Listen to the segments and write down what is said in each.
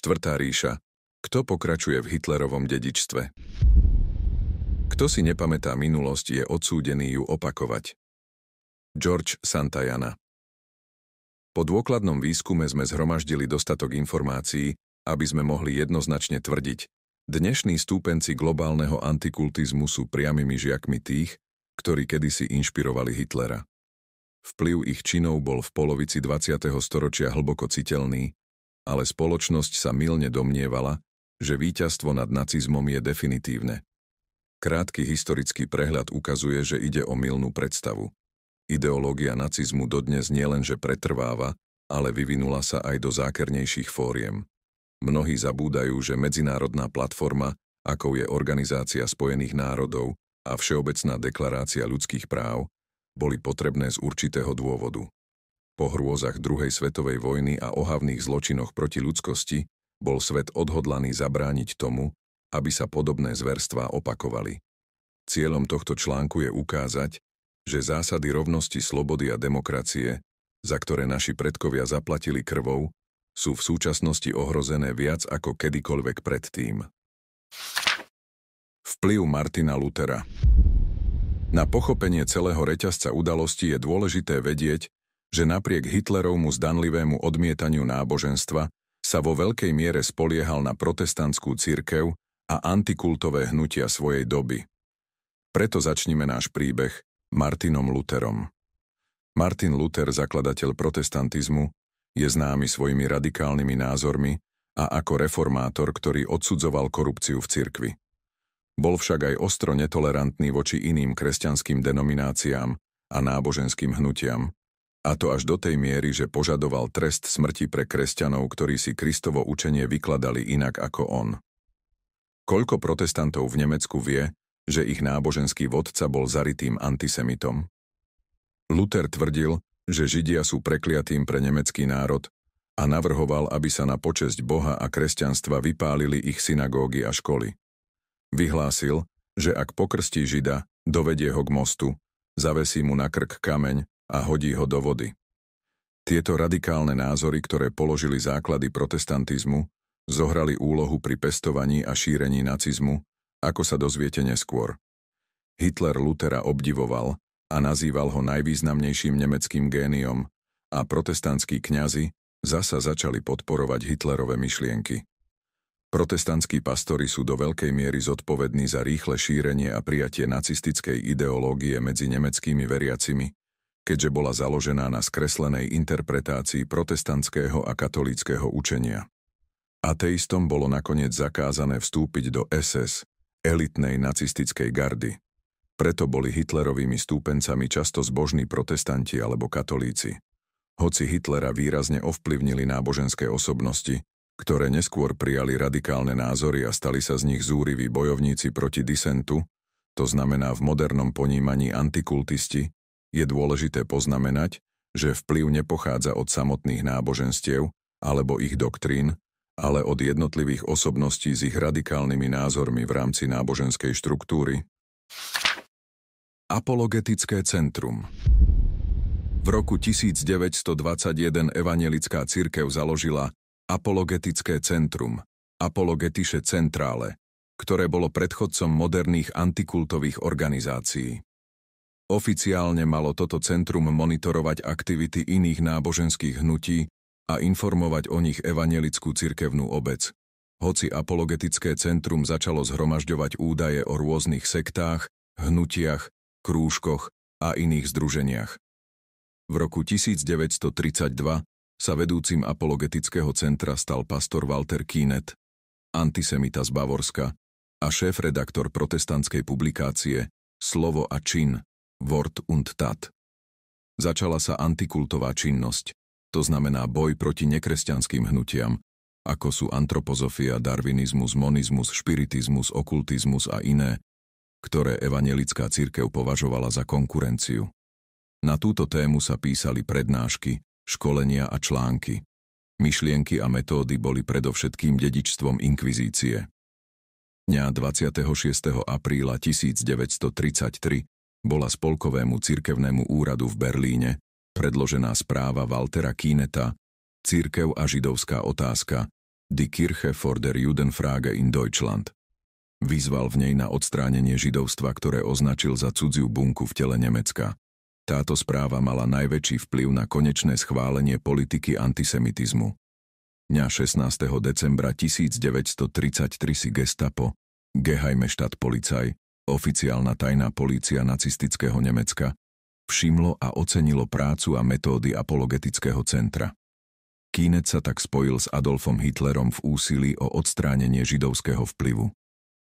Štvrtá ríša. Kto pokračuje v Hitlerovom dedičstve? Kto si nepamätá minulosť, je odsúdený ju opakovať. George Santayana. Po dôkladnom výskume sme zhromaždili dostatok informácií, aby sme mohli jednoznačne tvrdiť, dnešní stúpenci globálneho antikultizmu sú priamymi žiakmi tých, ktorí kedysi inšpirovali Hitlera. Vplyv ich činov bol v polovici 20. storočia hlboko citeľný, ale spoločnosť sa mylne domnievala, že víťazstvo nad nacizmom je definitívne. Krátky historický prehľad ukazuje, že ide o mylnú predstavu. Ideológia nacizmu dodnes nielenže pretrváva, ale vyvinula sa aj do zákernejších fóriem. Mnohí zabúdajú, že medzinárodná platforma, akou je Organizácia spojených národov a Všeobecná deklarácia ľudských práv, boli potrebné z určitého dôvodu. Po hrôzach druhej svetovej vojny a ohavných zločinoch proti ľudskosti bol svet odhodlaný zabrániť tomu, aby sa podobné zverstvá opakovali. Cieľom tohto článku je ukázať, že zásady rovnosti, slobody a demokracie, za ktoré naši predkovia zaplatili krvou, sú v súčasnosti ohrozené viac ako kedykoľvek predtým. Vplyv Martina Luthera. Na pochopenie celého reťazca udalostí je dôležité vedieť, že napriek Hitlerovmu zdanlivému odmietaniu náboženstva sa vo veľkej miere spoliehal na protestantskú cirkev a antikultové hnutia svojej doby. Preto začnime náš príbeh Martinom Lutherom. Martin Luther, zakladateľ protestantizmu, je známy svojimi radikálnymi názormi a ako reformátor, ktorý odsudzoval korupciu v cirkvi. Bol však aj ostro netolerantný voči iným kresťanským denomináciám a náboženským hnutiam, a to až do tej miery, že požadoval trest smrti pre kresťanov, ktorí si Kristovo učenie vykladali inak ako on. Koľko protestantov v Nemecku vie, že ich náboženský vodca bol zarytým antisemitom? Luther tvrdil, že Židia sú prekliatým pre nemecký národ a navrhoval, aby sa na počesť Boha a kresťanstva vypálili ich synagógy a školy. Vyhlásil, že ak pokrstí Žida, dovedie ho k mostu, zavesí mu na krk kameň a hodí ho do vody. Tieto radikálne názory, ktoré položili základy protestantizmu, zohrali úlohu pri pestovaní a šírení nacizmu, ako sa dozviete neskôr. Hitler Luthera obdivoval a nazýval ho najvýznamnejším nemeckým géniom a protestantskí kňazi zasa začali podporovať Hitlerove myšlienky. Protestantskí pastori sú do veľkej miery zodpovední za rýchle šírenie a prijatie nacistickej ideológie medzi nemeckými veriacimi, keďže bola založená na skreslenej interpretácii protestantského a katolíckeho učenia. Ateistom bolo nakoniec zakázané vstúpiť do SS, elitnej nacistickej gardy. Preto boli Hitlerovými stúpencami často zbožní protestanti alebo katolíci. Hoci Hitlera výrazne ovplyvnili náboženské osobnosti, ktoré neskôr prijali radikálne názory a stali sa z nich zúriví bojovníci proti disentu, to znamená v modernom ponímaní antikultisti, je dôležité poznamenať, že vplyv nepochádza od samotných náboženstiev alebo ich doktrín, ale od jednotlivých osobností s ich radikálnymi názormi v rámci náboženskej štruktúry. Apologetické centrum. V roku 1921 evanjelická cirkev založila Apologetické centrum, Apologetische Zentrale, ktoré bolo predchodcom moderných antikultových organizácií. Oficiálne malo toto centrum monitorovať aktivity iných náboženských hnutí a informovať o nich evanjelickú cirkevnú obec. Hoci Apologetické centrum začalo zhromažďovať údaje o rôznych sektách, hnutiach, krúžkoch a iných združeniach. V roku 1932 sa vedúcim apologetického centra stal pastor Walter Kienet, antisemita z Bavorska a šéf-redaktor protestantskej publikácie Slovo a čin, Wort und Tat. Začala sa antikultová činnosť, to znamená boj proti nekresťanským hnutiam, ako sú antropozofia, darwinizmus, monizmus, špiritizmus, okultizmus a iné, ktoré evanjelická cirkev považovala za konkurenciu. Na túto tému sa písali prednášky, školenia a články. Myšlienky a metódy boli predovšetkým dedičstvom inkvizície. Dňa 26. apríla 1933 bola Spolkovému cirkevnému úradu v Berlíne predložená správa Waltera Kieneta Cirkev a židovská otázka, Die Kirche vor der Judenfrage in Deutschland. Vyzval v nej na odstránenie židovstva, ktoré označil za cudziu bunku v tele Nemecka. Táto správa mala najväčší vplyv na konečné schválenie politiky antisemitizmu. Dňa 16. decembra 1933 si Gestapo, Geheime-Staatspolizei, oficiálna tajná polícia nacistického Nemecka, všimlo a ocenilo prácu a metódy apologetického centra. Kienet sa tak spojil s Adolfom Hitlerom v úsilí o odstránenie židovského vplyvu.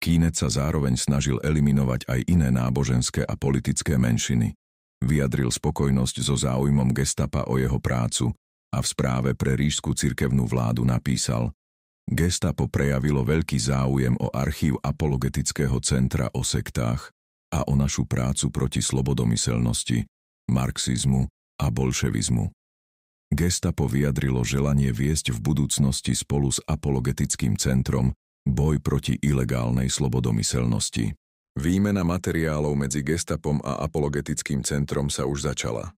Kienet sa zároveň snažil eliminovať aj iné náboženské a politické menšiny. Vyjadril spokojnosť so záujmom Gestapa o jeho prácu a v správe pre ríšsku cirkevnú vládu napísal: Gestapo prejavilo veľký záujem o archív apologetického centra o sektách a o našu prácu proti slobodomyselnosti, marxizmu a bolševizmu. Gestapo vyjadrilo želanie viesť v budúcnosti spolu s apologetickým centrom boj proti ilegálnej slobodomyselnosti. Výmena materiálov medzi Gestapom a apologetickým centrom sa už začala.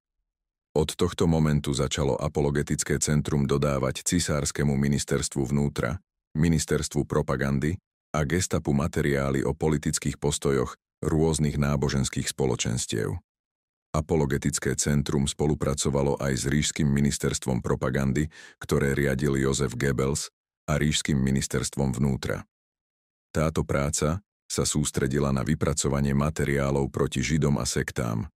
Od tohto momentu začalo apologetické centrum dodávať cisárskému ministerstvu vnútra, ministerstvu propagandy a Gestapu materiály o politických postojoch rôznych náboženských spoločenstiev. Apologetické centrum spolupracovalo aj s ríšskym ministerstvom propagandy, ktoré riadil Josef Goebbels, a ríšskym ministerstvom vnútra. Táto práca sa sústredila na vypracovanie materiálov proti Židom a sektám.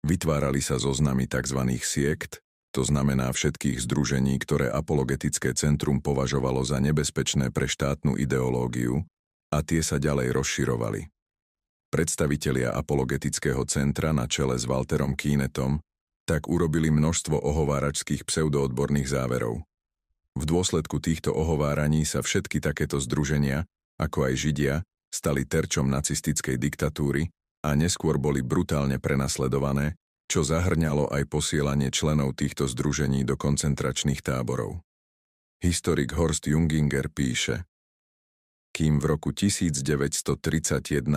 Vytvárali sa zoznamy tzv. Siekt, to znamená všetkých združení, ktoré apologetické centrum považovalo za nebezpečné pre štátnu ideológiu, a tie sa ďalej rozširovali. Predstavitelia apologetického centra na čele s Walterom Kienetom tak urobili množstvo ohováračských pseudoodborných záverov. V dôsledku týchto ohováraní sa všetky takéto združenia, ako aj Židia, stali terčom nacistickej diktatúry a neskôr boli brutálne prenasledované, čo zahŕňalo aj posielanie členov týchto združení do koncentračných táborov. Historik Horst Junginger píše: Kým v roku 1931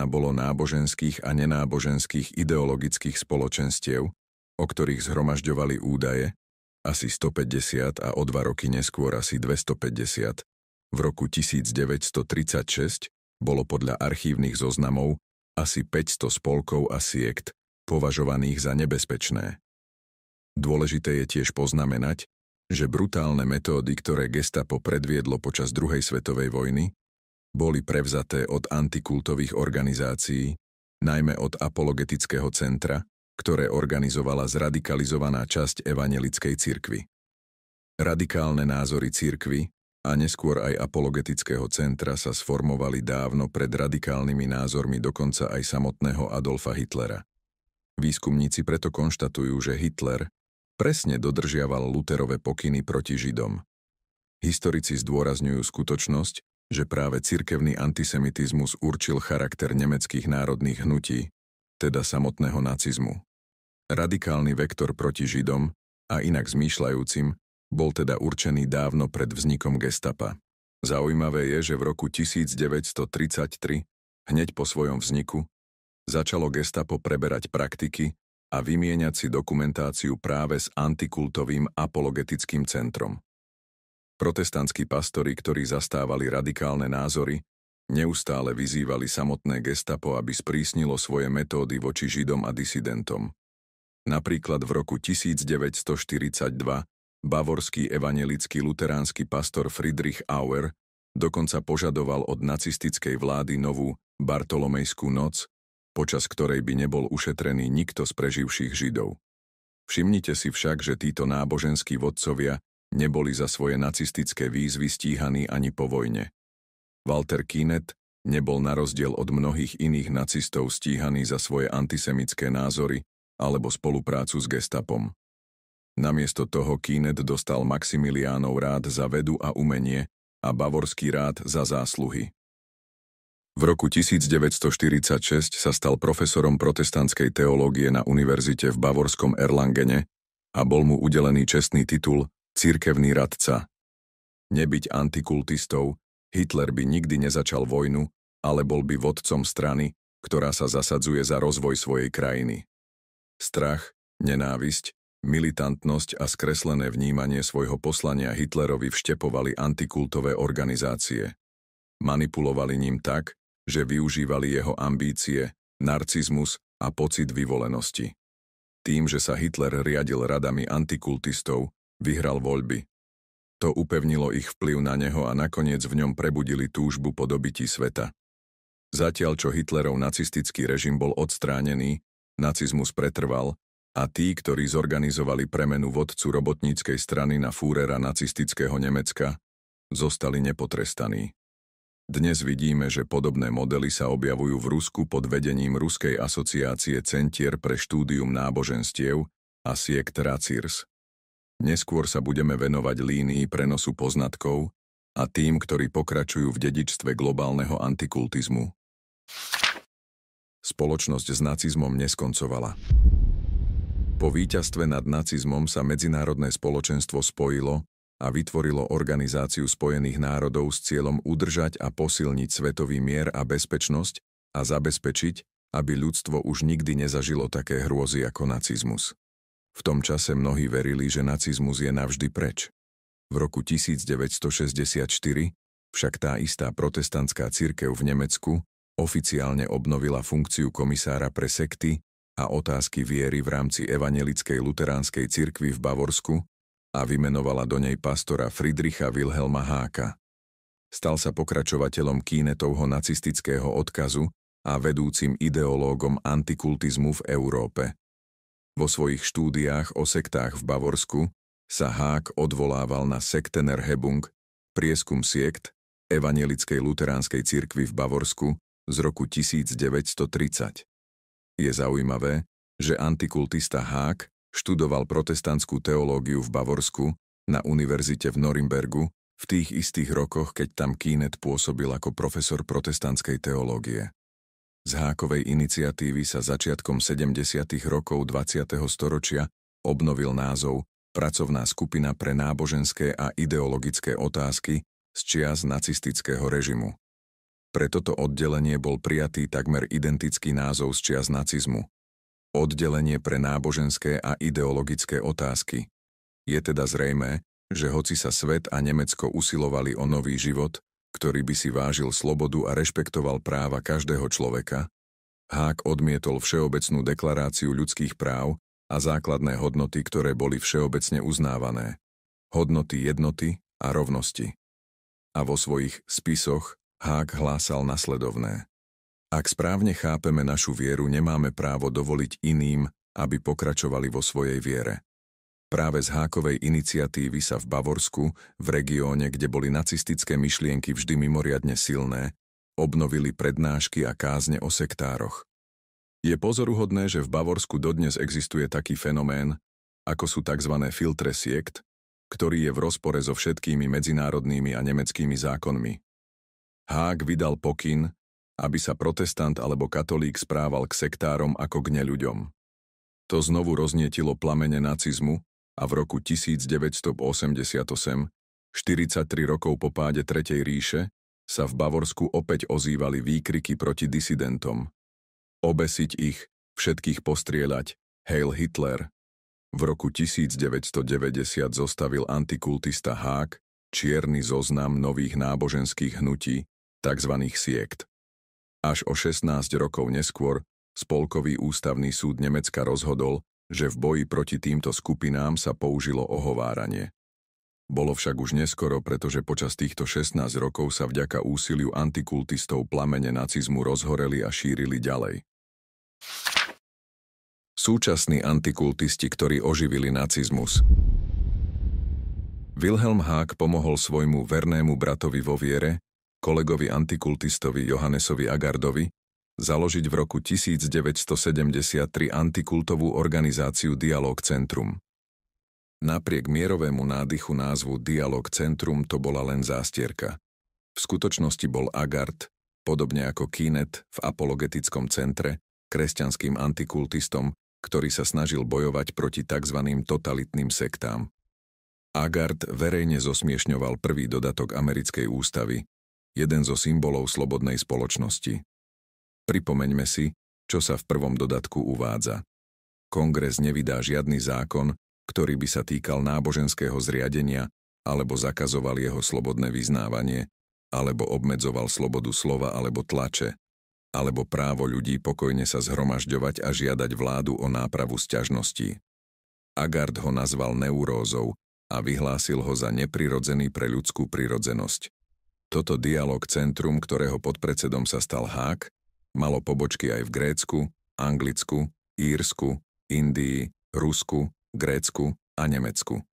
bolo náboženských a nenáboženských ideologických spoločenstiev, o ktorých zhromažďovali údaje, asi 150 a o 2 roky neskôr asi 250, v roku 1936 bolo podľa archívnych zoznamov asi 500 spolkov a siekt považovaných za nebezpečné. Dôležité je tiež poznamenať, že brutálne metódy, ktoré Gestapo predviedlo počas druhej svetovej vojny, boli prevzaté od antikultových organizácií, najmä od apologetického centra, ktoré organizovala zradikalizovaná časť evanjelickej cirkvi. Radikálne názory cirkvi a neskôr aj apologetického centra sa sformovali dávno pred radikálnymi názormi dokonca aj samotného Adolfa Hitlera. Výskumníci preto konštatujú, že Hitler presne dodržiaval Lutherove pokyny proti Židom. Historici zdôrazňujú skutočnosť, že práve cirkevný antisemitizmus určil charakter nemeckých národných hnutí, teda samotného nacizmu. Radikálny vektor proti Židom a inak zmýšľajúcim bol teda určený dávno pred vznikom Gestapa. Zaujímavé je, že v roku 1933, hneď po svojom vzniku, začalo Gestapo preberať praktiky a vymieňať si dokumentáciu práve s antikultovým apologetickým centrom. Protestantskí pastori, ktorí zastávali radikálne názory, neustále vyzývali samotné Gestapo, aby sprísnilo svoje metódy voči Židom a disidentom. Napríklad v roku 1942 bavorský evanjelický luteránsky pastor Friedrich Auer dokonca požadoval od nacistickej vlády novú Bartolomejskú noc, počas ktorej by nebol ušetrený nikto z preživších Židov. Všimnite si však, že títo náboženskí vodcovia neboli za svoje nacistické výzvy stíhaní ani po vojne. Walter Kienet nebol na rozdiel od mnohých iných nacistov stíhaný za svoje antisemické názory alebo spoluprácu s Gestapom. Namiesto toho Kienet dostal Maximiliánov rád za vedu a umenie a Bavorský rád za zásluhy. V roku 1946 sa stal profesorom protestantskej teológie na univerzite v bavorskom Erlangene a bol mu udelený čestný titul cirkevný radca. Nebyť antikultistov, Hitler by nikdy nezačal vojnu, ale bol by vodcom strany, ktorá sa zasadzuje za rozvoj svojej krajiny. Strach, nenávisť Militantnosť a skreslené vnímanie svojho poslania Hitlerovi vštepovali antikultové organizácie. Manipulovali ním tak, že využívali jeho ambície, narcizmus a pocit vyvolenosti. Tým, že sa Hitler riadil radami antikultistov, vyhral voľby. To upevnilo ich vplyv na neho a nakoniec v ňom prebudili túžbu po dobytí sveta. Zatiaľ, čo Hitlerov nacistický režim bol odstránený, nacizmus pretrval a tí, ktorí zorganizovali premenu vodcu robotníckej strany na Führera nacistického Nemecka, zostali nepotrestaní. Dnes vidíme, že podobné modely sa objavujú v Rusku pod vedením Ruskej asociácie centier pre štúdium náboženstiev a siekt Racirs. Neskôr sa budeme venovať línii prenosu poznatkov a tým, ktorí pokračujú v dedičstve globálneho antikultizmu. Spoločnosť s nacizmom neskoncovala. Po víťazstve nad nacizmom sa medzinárodné spoločenstvo spojilo a vytvorilo Organizáciu spojených národov s cieľom udržať a posilniť svetový mier a bezpečnosť a zabezpečiť, aby ľudstvo už nikdy nezažilo také hrôzy ako nacizmus. V tom čase mnohí verili, že nacizmus je navždy preč. V roku 1964 však tá istá protestantská cirkev v Nemecku oficiálne obnovila funkciu komisára pre sekty a otázky viery v rámci evanjelickej luteránskej cirkvi v Bavorsku a vymenovala do nej pastora Friedricha Wilhelma Haaca. Stal sa pokračovateľom Keenetovho nacistického odkazu a vedúcim ideológom antikultizmu v Európe. Vo svojich štúdiách o sektách v Bavorsku sa Haak odvolával na Sektenerhebung, prieskum siekt evanjelickej luteránskej cirkvi v Bavorsku z roku 1930. Je zaujímavé, že antikultista Haak študoval protestantskú teológiu v Bavorsku na univerzite v Norimbergu v tých istých rokoch, keď tam Keenet pôsobil ako profesor protestantskej teológie. Z Hákovej iniciatívy sa začiatkom 70. rokov 20. storočia obnovil názov Pracovná skupina pre náboženské a ideologické otázky z čias nacistického režimu. Pre toto oddelenie bol prijatý takmer identický názov z čias nacizmu. Oddelenie pre náboženské a ideologické otázky. Je teda zrejmé, že hoci sa svet a Nemecko usilovali o nový život, ktorý by si vážil slobodu a rešpektoval práva každého človeka, Haak odmietol Všeobecnú deklaráciu ľudských práv a základné hodnoty, ktoré boli všeobecne uznávané. Hodnoty jednoty a rovnosti. A vo svojich spisoch Haak hlásal nasledovné. Ak správne chápeme našu vieru, nemáme právo dovoliť iným, aby pokračovali vo svojej viere. Práve z Hákovej iniciatívy sa v Bavorsku, v regióne, kde boli nacistické myšlienky vždy mimoriadne silné, obnovili prednášky a kázne o sektároch. Je pozoruhodné, že v Bavorsku dodnes existuje taký fenomén, ako sú tzv. Filtre siekt, ktorý je v rozpore so všetkými medzinárodnými a nemeckými zákonmi. Haak vydal pokyn, aby sa protestant alebo katolík správal k sektárom ako k neľuďom. To znovu roznietilo plamene nacizmu a v roku 1988, 43 rokov po páde Tretej ríše, sa v Bavorsku opäť ozývali výkriky proti disidentom. Obesiť ich, všetkých postrieľať, Heil Hitler. V roku 1990 zostavil antikultista Haak čierny zoznam nových náboženských hnutí, tzv. Siekt. Až o 16 rokov neskôr Spolkový ústavný súd Nemecka rozhodol, že v boji proti týmto skupinám sa použilo ohováranie. Bolo však už neskoro, pretože počas týchto 16 rokov sa vďaka úsiliu antikultistov plamene nacizmu rozhoreli a šírili ďalej. Súčasní antikultisti, ktorí oživili nacizmus. Wilhelm Haak pomohol svojmu vernému bratovi vo viere, kolegovi antikultistovi Johannesovi Agardovi, založiť v roku 1973 antikultovú organizáciu Dialog Centrum. Napriek mierovému nádychu názvu Dialog Centrum to bola len zástierka. V skutočnosti bol Agard, podobne ako Keenet v apologetickom centre, kresťanským antikultistom, ktorý sa snažil bojovať proti tzv. Totalitným sektám. Agard verejne zosmiešňoval prvý dodatok americkej ústavy, jeden zo symbolov slobodnej spoločnosti. Pripomeňme si, čo sa v prvom dodatku uvádza. Kongres nevydá žiadny zákon, ktorý by sa týkal náboženského zriadenia, alebo zakazoval jeho slobodné vyznávanie, alebo obmedzoval slobodu slova alebo tlače, alebo právo ľudí pokojne sa zhromažďovať a žiadať vládu o nápravu sťažností. Agard ho nazval neurózou a vyhlásil ho za neprirodzený pre ľudskú prirodzenosť. Toto dialog centrum, ktorého podpredsedom sa stal Haag, malo pobočky aj v Grécku, Anglicku, Írsku, Indii, Rusku, Grécku a Nemecku.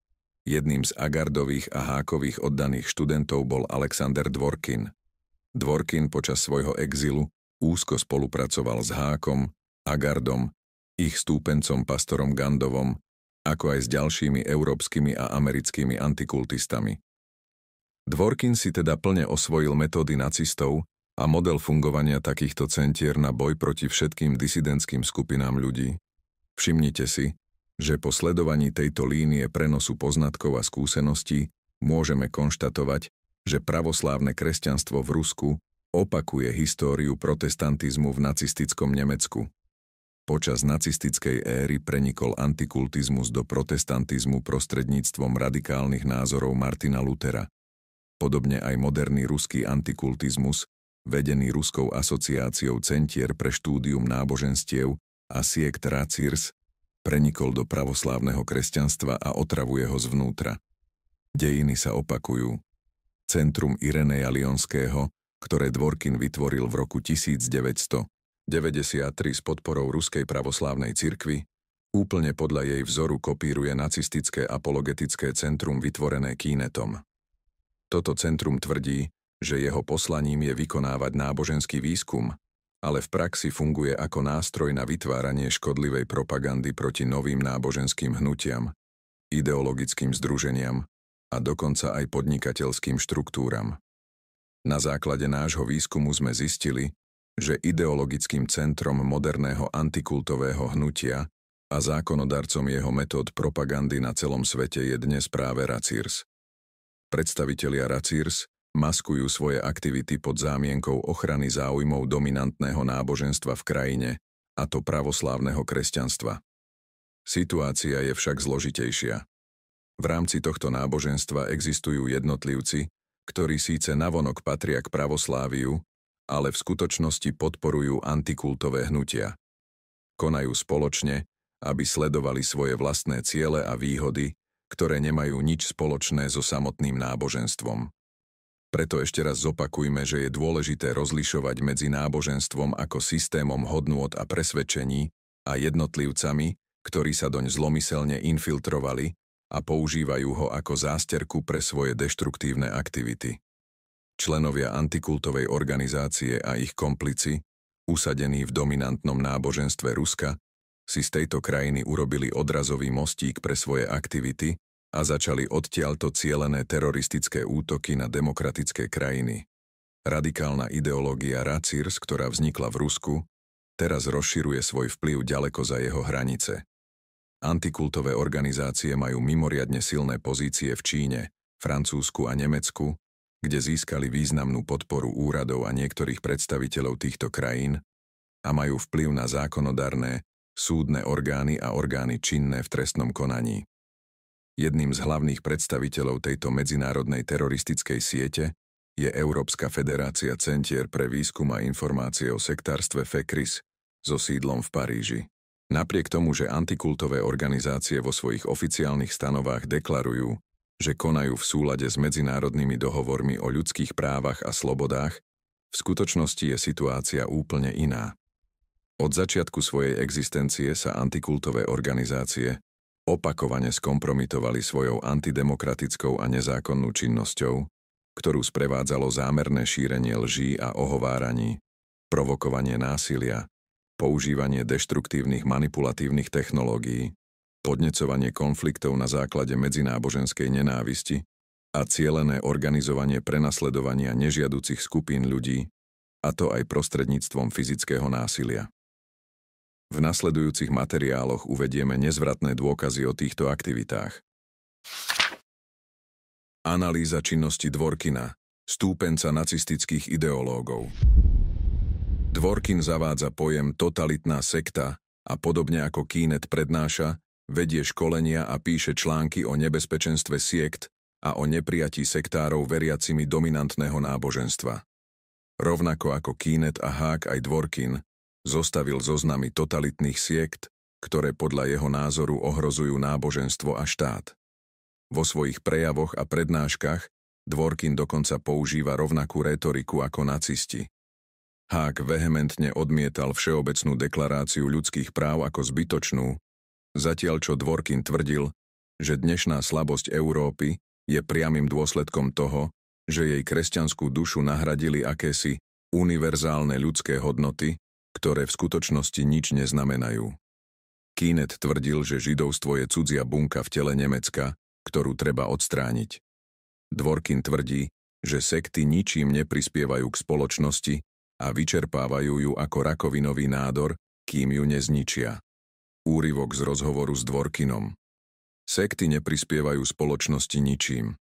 Jedným z Agardových a Hákových oddaných študentov bol Alexander Dworkin. Dworkin počas svojho exilu úzko spolupracoval s Hákom, Agardom, ich stúpencom pastorom Gandovom, ako aj s ďalšími európskymi a americkými antikultistami. Dworkin si teda plne osvojil metódy nacistov a model fungovania takýchto centier na boj proti všetkým disidentským skupinám ľudí. Všimnite si, že po sledovaní tejto línie prenosu poznatkov a skúseností môžeme konštatovať, že pravoslávne kresťanstvo v Rusku opakuje históriu protestantizmu v nacistickom Nemecku. Počas nacistickej éry prenikol antikultizmus do protestantizmu prostredníctvom radikálnych názorov Martina Luthera. Podobne aj moderný ruský antikultizmus, vedený Ruskou asociáciou centier pre štúdium náboženstiev a siekt Racirs, prenikol do pravoslávneho kresťanstva a otravuje ho zvnútra. Dejiny sa opakujú. Centrum Ireneja Lionského, ktoré Dworkin vytvoril v roku 1993 s podporou Ruskej pravoslávnej cirkvi, úplne podľa jej vzoru kopíruje nacistické apologetické centrum vytvorené Kynetom. Toto centrum tvrdí, že jeho poslaním je vykonávať náboženský výskum, ale v praxi funguje ako nástroj na vytváranie škodlivej propagandy proti novým náboženským hnutiam, ideologickým združeniam a dokonca aj podnikateľským štruktúram. Na základe nášho výskumu sme zistili, že ideologickým centrom moderného antikultového hnutia a zákonodarcom jeho metód propagandy na celom svete je dnes práve Racirs. Predstavitelia Racirs maskujú svoje aktivity pod zámienkou ochrany záujmov dominantného náboženstva v krajine, a to pravoslávneho kresťanstva. Situácia je však zložitejšia. V rámci tohto náboženstva existujú jednotlivci, ktorí síce navonok patria k pravosláviu, ale v skutočnosti podporujú antikultové hnutia. Konajú spoločne, aby sledovali svoje vlastné ciele a výhody, ktoré nemajú nič spoločné so samotným náboženstvom. Preto ešte raz zopakujme, že je dôležité rozlišovať medzi náboženstvom ako systémom hodnôt a presvedčení a jednotlivcami, ktorí sa doň zlomyselne infiltrovali a používajú ho ako zásterku pre svoje deštruktívne aktivity. Členovia antikultovej organizácie a ich komplici, usadení v dominantnom náboženstve Ruska, si z tejto krajiny urobili odrazový mostík pre svoje aktivity a začali odtiaľto cielené teroristické útoky na demokratické krajiny. Radikálna ideológia Racirs, ktorá vznikla v Rusku, teraz rozširuje svoj vplyv ďaleko za jeho hranice. Antikultové organizácie majú mimoriadne silné pozície v Číne, Francúzsku a Nemecku, kde získali významnú podporu úradov a niektorých predstaviteľov týchto krajín a majú vplyv na zákonodárne, súdne orgány a orgány činné v trestnom konaní. Jedným z hlavných predstaviteľov tejto medzinárodnej teroristickej siete je Európska federácia centier pre výskum a informácie o sektárstve FECRIS so sídlom v Paríži. Napriek tomu, že antikultové organizácie vo svojich oficiálnych stanovách deklarujú, že konajú v súlade s medzinárodnými dohovormi o ľudských právach a slobodách, v skutočnosti je situácia úplne iná. Od začiatku svojej existencie sa antikultové organizácie opakovane skompromitovali svojou antidemokratickou a nezákonnú činnosťou, ktorú sprevádzalo zámerné šírenie lží a ohováraní, provokovanie násilia, používanie deštruktívnych manipulatívnych technológií, podnecovanie konfliktov na základe medzináboženskej nenávisti a cielené organizovanie prenasledovania nežiaducich skupín ľudí, a to aj prostredníctvom fyzického násilia. V nasledujúcich materiáloch uvedieme nezvratné dôkazy o týchto aktivitách. Analýza činnosti Dworkina, stúpenca nacistických ideológov. Dworkin zavádza pojem totalitná sekta a podobne ako Kynet prednáša, vedie školenia a píše články o nebezpečenstve siekt a o neprijatí sektárov veriacimi dominantného náboženstva. Rovnako ako Keenet a Haag aj Dworkin zostavil zoznamy totalitných siekt, ktoré podľa jeho názoru ohrozujú náboženstvo a štát. Vo svojich prejavoch a prednáškach Dworkin dokonca používa rovnakú rétoriku ako nacisti. Haag vehementne odmietal Všeobecnú deklaráciu ľudských práv ako zbytočnú, zatiaľ čo Dworkin tvrdil, že dnešná slabosť Európy je priamym dôsledkom toho, že jej kresťanskú dušu nahradili akési univerzálne ľudské hodnoty, ktoré v skutočnosti nič neznamenajú. Keenet tvrdil, že židovstvo je cudzia bunka v tele Nemecka, ktorú treba odstrániť. Dworkin tvrdí, že sekty ničím neprispievajú k spoločnosti a vyčerpávajú ju ako rakovinový nádor, kým ju nezničia. Úryvok z rozhovoru s Dworkinom. Sekty neprispievajú spoločnosti ničím.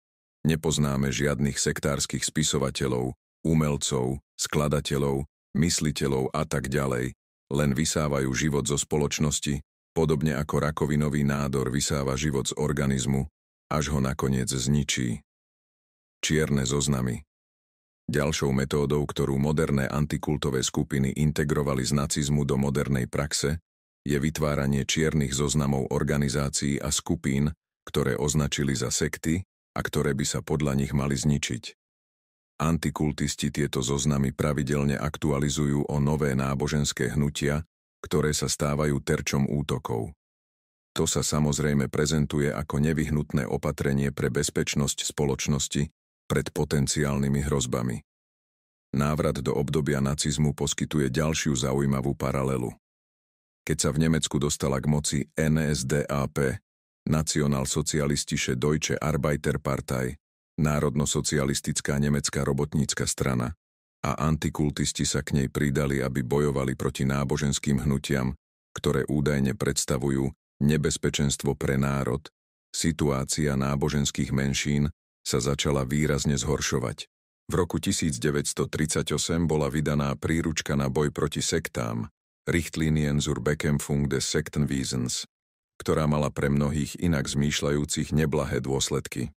Nepoznáme žiadnych sektárskych spisovateľov, umelcov, skladateľov, mysliteľov a tak ďalej, len vysávajú život zo spoločnosti, podobne ako rakovinový nádor vysáva život z organizmu, až ho nakoniec zničí. Čierne zoznamy. Ďalšou metódou, ktorú moderné antikultové skupiny integrovali z nacizmu do modernej praxe, je vytváranie čiernych zoznamov organizácií a skupín, ktoré označili za sekty a ktoré by sa podľa nich mali zničiť. Antikultisti tieto zoznamy pravidelne aktualizujú o nové náboženské hnutia, ktoré sa stávajú terčom útokov. To sa samozrejme prezentuje ako nevyhnutné opatrenie pre bezpečnosť spoločnosti pred potenciálnymi hrozbami. Návrat do obdobia nacizmu poskytuje ďalšiu zaujímavú paralelu. Keď sa v Nemecku dostala k moci NSDAP, Nationalsozialistische Deutsche Arbeiterpartei, národno-socialistická nemecká robotnícka strana, a antikultisti sa k nej pridali, aby bojovali proti náboženským hnutiam, ktoré údajne predstavujú nebezpečenstvo pre národ, situácia náboženských menšín sa začala výrazne zhoršovať. V roku 1938 bola vydaná príručka na boj proti sektám, Richtlinien zur Bekämpfung des Sektenwesens, ktorá mala pre mnohých inak zmýšľajúcich neblahé dôsledky.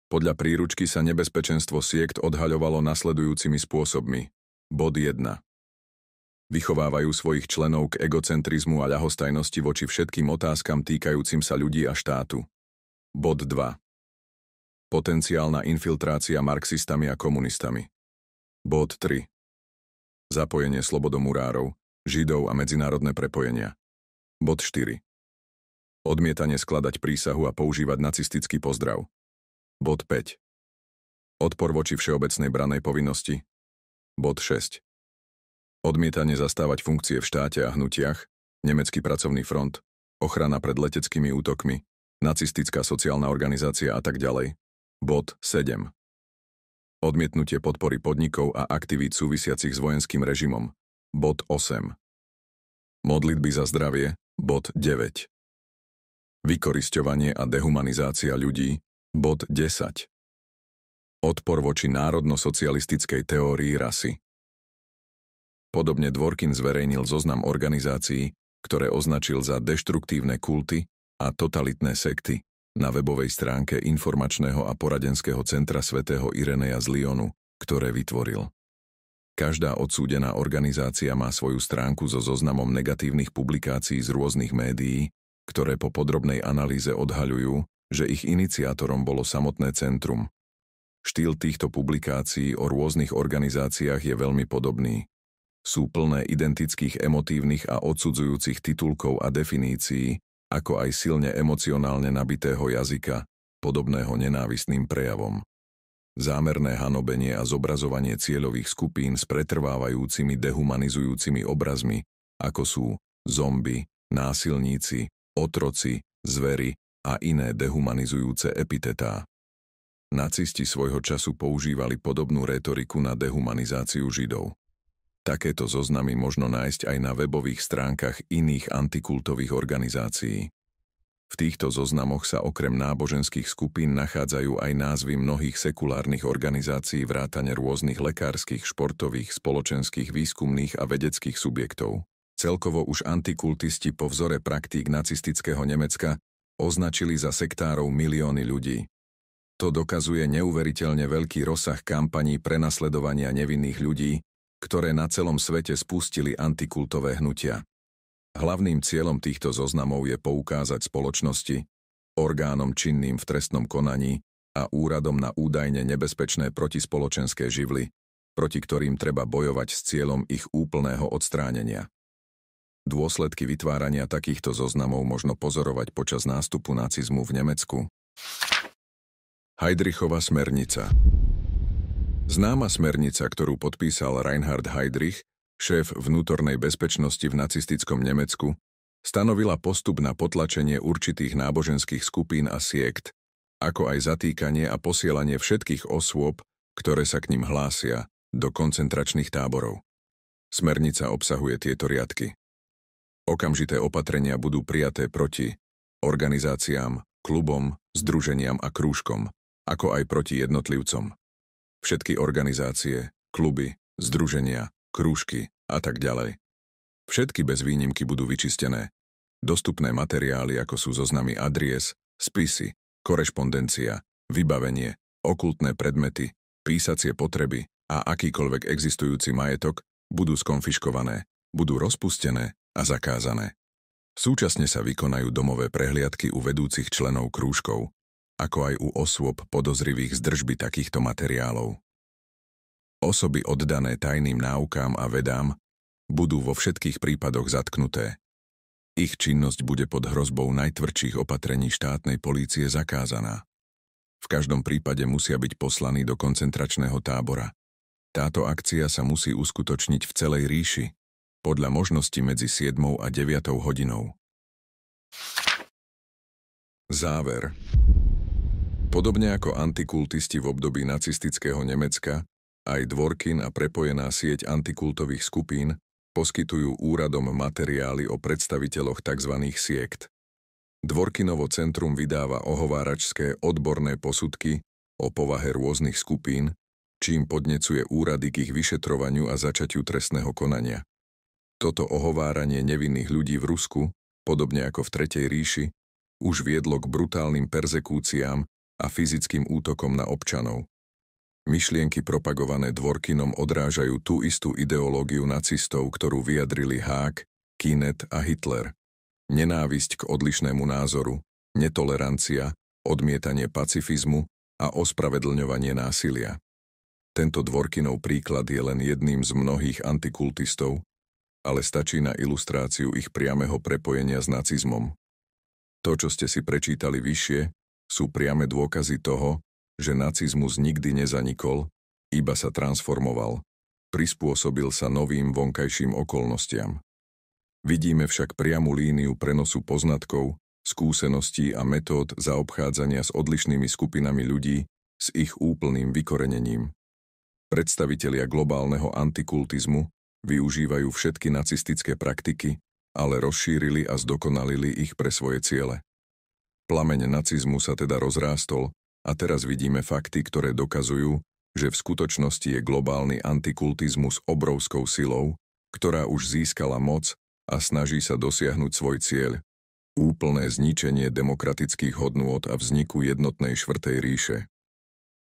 Podľa príručky sa nebezpečenstvo siekt odhaľovalo nasledujúcimi spôsobmi. Bod 1. Vychovávajú svojich členov k egocentrizmu a ľahostajnosti voči všetkým otázkam týkajúcim sa ľudí a štátu. Bod 2. Potenciálna infiltrácia marxistami a komunistami. Bod 3. Zapojenie slobodomurárov, židov a medzinárodné prepojenia. Bod 4. Odmietanie skladať prísahu a používať nacistický pozdrav. Bod 5. Odpor voči všeobecnej brannej povinnosti. Bod 6. Odmietanie zastávať funkcie v štáte a hnutiach, Nemecký pracovný front, ochrana pred leteckými útokmi, nacistická sociálna organizácia a tak ďalej. Bod 7. Odmietnutie podpory podnikov a aktivít súvisiacich s vojenským režimom. Bod 8. Modlitby za zdravie. Bod 9. Vykorisťovanie a dehumanizácia ľudí. Bod 10. Odpor voči národno-socialistickej teórii rasy. Podobne Dworkin zverejnil zoznam organizácií, ktoré označil za deštruktívne kulty a totalitné sekty na webovej stránke Informačného a poradenského centra svätého Ireneja z Lyonu, ktoré vytvoril. Každá odsúdená organizácia má svoju stránku so zoznamom negatívnych publikácií z rôznych médií, ktoré po podrobnej analýze odhaľujú, že ich iniciátorom bolo samotné centrum. Štýl týchto publikácií o rôznych organizáciách je veľmi podobný. Sú plné identických emotívnych a odsudzujúcich titulkov a definícií, ako aj silne emocionálne nabitého jazyka, podobného nenávistným prejavom. Zámerné hanobenie a zobrazovanie cieľových skupín s pretrvávajúcimi dehumanizujúcimi obrazmi, ako sú zombi, násilníci, otroci, zveri a iné dehumanizujúce epitetá. Nacisti svojho času používali podobnú rétoriku na dehumanizáciu Židov. Takéto zoznamy možno nájsť aj na webových stránkach iných antikultových organizácií. V týchto zoznamoch sa okrem náboženských skupín nachádzajú aj názvy mnohých sekulárnych organizácií vrátane rôznych lekárskych, športových, spoločenských, výskumných a vedeckých subjektov. Celkovo už antikultisti po vzore praktík nacistického Nemecka označili za sektárov milióny ľudí. To dokazuje neuveriteľne veľký rozsah kampaní prenasledovania nevinných ľudí, ktoré na celom svete spustili antikultové hnutia. Hlavným cieľom týchto zoznamov je poukázať spoločnosti, orgánom činným v trestnom konaní a úradom na údajne nebezpečné protispoločenské živly, proti ktorým treba bojovať s cieľom ich úplného odstránenia. Dôsledky vytvárania takýchto zoznamov možno pozorovať počas nástupu nacizmu v Nemecku. Heydrichova smernica. Známa smernica, ktorú podpísal Reinhard Heydrich, šéf vnútornej bezpečnosti v nacistickom Nemecku, stanovila postup na potlačenie určitých náboženských skupín a siekt, ako aj zatýkanie a posielanie všetkých osôb, ktoré sa k nim hlásia, do koncentračných táborov. Smernica obsahuje tieto riadky. Okamžité opatrenia budú prijaté proti organizáciám, klubom, združeniam a krúžkom, ako aj proti jednotlivcom. Všetky organizácie, kluby, združenia, krúžky a tak ďalej. Všetky bez výnimky budú vyčistené. Dostupné materiály, ako sú zoznamy adries, spisy, korešpondencia, vybavenie, okultné predmety, písacie potreby a akýkoľvek existujúci majetok, budú skonfiškované, budú rozpustené a zakázané. Súčasne sa vykonajú domové prehliadky u vedúcich členov krúžkov, ako aj u osôb podozrivých z držby takýchto materiálov. Osoby oddané tajným náukám a vedám budú vo všetkých prípadoch zatknuté. Ich činnosť bude pod hrozbou najtvrdších opatrení štátnej polície zakázaná. V každom prípade musia byť poslaní do koncentračného tábora. Táto akcia sa musí uskutočniť v celej ríši, podľa možnosti medzi 7 a 9 hodinou. Záver. Podobne ako antikultisti v období nacistického Nemecka, aj Dworkin a prepojená sieť antikultových skupín poskytujú úradom materiály o predstaviteľoch tzv. Siekt. Dworkinovo centrum vydáva ohováračské odborné posudky o povahe rôznych skupín, čím podnecuje úrady k ich vyšetrovaniu a začatiu trestného konania. Toto ohováranie nevinných ľudí v Rusku, podobne ako v Tretej ríši, už viedlo k brutálnym perzekúciám a fyzickým útokom na občanov. Myšlienky propagované Dworkinom odrážajú tú istú ideológiu nacistov, ktorú vyjadrili Haag, Kinet a Hitler. Nenávisť k odlišnému názoru, netolerancia, odmietanie pacifizmu a ospravedlňovanie násilia. Tento Dworkinov príklad je len jedným z mnohých antikultistov, ale stačí na ilustráciu ich priameho prepojenia s nacizmom. To, čo ste si prečítali vyššie, sú priame dôkazy toho, že nacizmus nikdy nezanikol, iba sa transformoval, prispôsobil sa novým vonkajším okolnostiam. Vidíme však priamu líniu prenosu poznatkov, skúseností a metód zaobchádzania s odlišnými skupinami ľudí s ich úplným vykorenením. Predstavitelia globálneho antikultizmu využívajú všetky nacistické praktiky, ale rozšírili a zdokonalili ich pre svoje ciele. Plameň nacizmu sa teda rozrástol a teraz vidíme fakty, ktoré dokazujú, že v skutočnosti je globálny antikultizmus obrovskou silou, ktorá už získala moc a snaží sa dosiahnuť svoj cieľ – úplné zničenie demokratických hodnôt a vzniku jednotnej štvrtej ríše.